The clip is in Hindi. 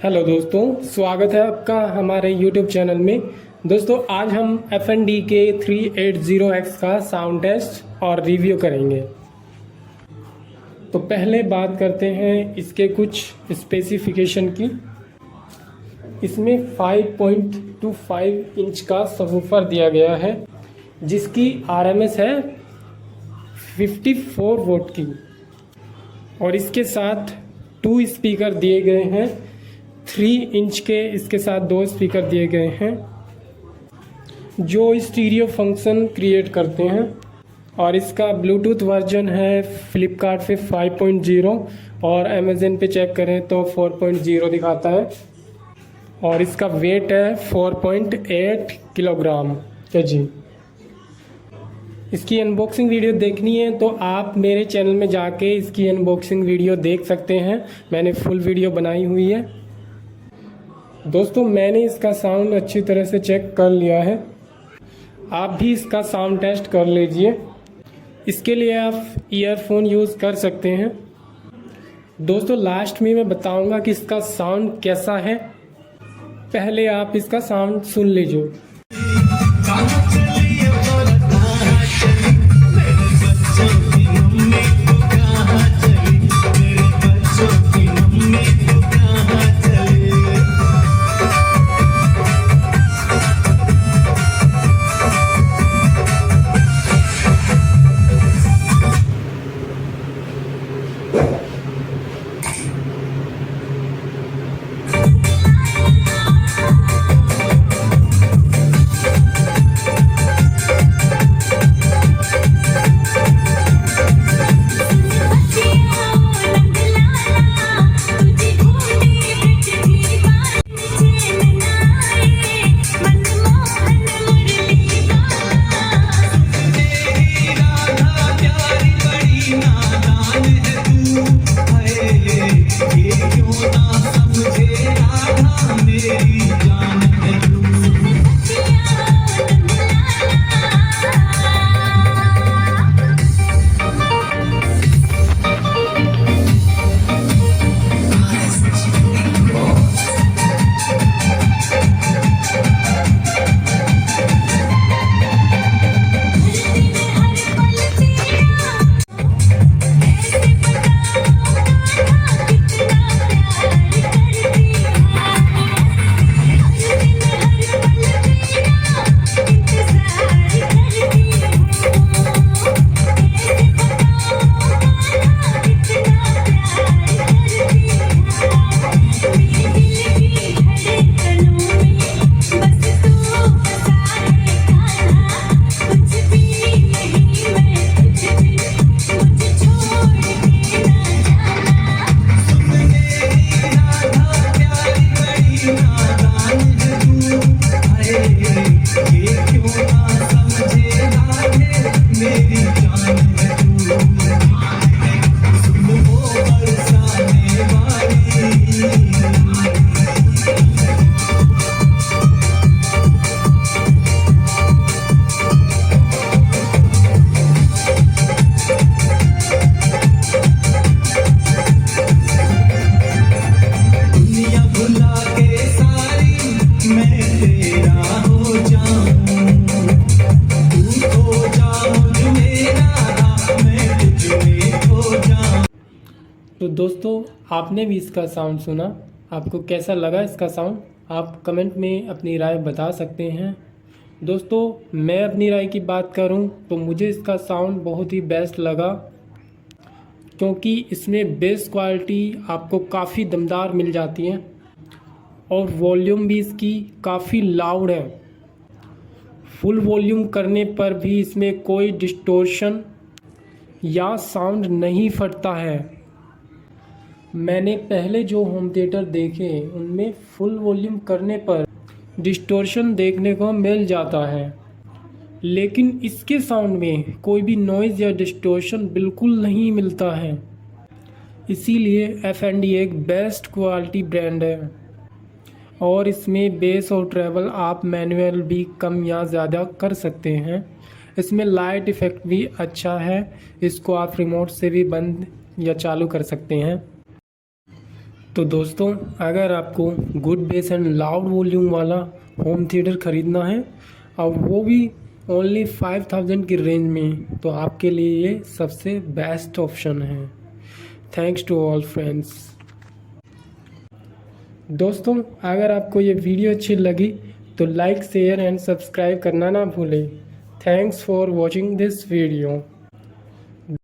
हेलो दोस्तों, स्वागत है आपका हमारे YouTube चैनल में। दोस्तों आज हम FND के 380X का साउंड टेस्ट और रिव्यू करेंगे। तो पहले बात करते हैं इसके कुछ स्पेसिफिकेशन की। इसमें 5.25 इंच का सबवूफर दिया गया है जिसकी RMS है 54 वोट की, और इसके साथ 2 स्पीकर दिए गए हैं। 3 इंच के इसके साथ 2 स्पीकर दिए गए हैं जो स्टीरियो फंक्शन क्रिएट करते हैं, और इसका ब्लूटूथ वर्जन है फ्लिपकार्ट पे 5.0 और अमेज़न पे चेक करें तो 4.0 दिखाता है, और इसका वेट है 4.8 किलोग्राम जी। इसकी अनबॉक्सिंग वीडियो देखनी है तो आप मेरे चैनल में जाके इसकी अनबॉक्सिंग वीडियो देख सकते हैं। मैंने फुल वीडियो बनाई हुई है। दोस्तों मैंने इसका साउंड अच्छी तरह से चेक कर लिया है, आप भी इसका साउंड टेस्ट कर लीजिए। इसके लिए आप ईयरफोन यूज़ कर सकते हैं। दोस्तों लास्ट में मैं बताऊंगा कि इसका साउंड कैसा है, पहले आप इसका साउंड सुन लीजिए। तो दोस्तों आपने भी इसका साउंड सुना, आपको कैसा लगा इसका साउंड, आप कमेंट में अपनी राय बता सकते हैं। दोस्तों मैं अपनी राय की बात करूं तो मुझे इसका साउंड बहुत ही बेस्ट लगा, क्योंकि इसमें बेस क्वालिटी आपको काफ़ी दमदार मिल जाती है और वॉल्यूम भी इसकी काफ़ी लाउड है। फुल वॉल्यूम करने पर भी इसमें कोई डिस्टोर्शन या साउंड नहीं फटता है। मैंने पहले जो होम थिएटर देखे उनमें फुल वॉल्यूम करने पर डिस्टोर्शन देखने को मिल जाता है, लेकिन इसके साउंड में कोई भी नॉइज़ या डिस्टोर्शन बिल्कुल नहीं मिलता है। इसीलिए FND एक बेस्ट क्वालिटी ब्रांड है, और इसमें बेस और ट्रैवल आप मैनुअल भी कम या ज़्यादा कर सकते हैं। इसमें लाइट इफ़ेक्ट भी अच्छा है, इसको आप रिमोट से भी बंद या चालू कर सकते हैं। तो दोस्तों, अगर आपको good base and loud volume वाला होम थिएटर ख़रीदना है और वो भी ओनली 5000 की रेंज में, तो आपके लिए ये सबसे बेस्ट ऑप्शन है। Thanks to all friends. दोस्तों, अगर आपको ये वीडियो अच्छी लगी तो लाइक शेयर एंड सब्सक्राइब करना ना भूलें। Thanks for watching this video.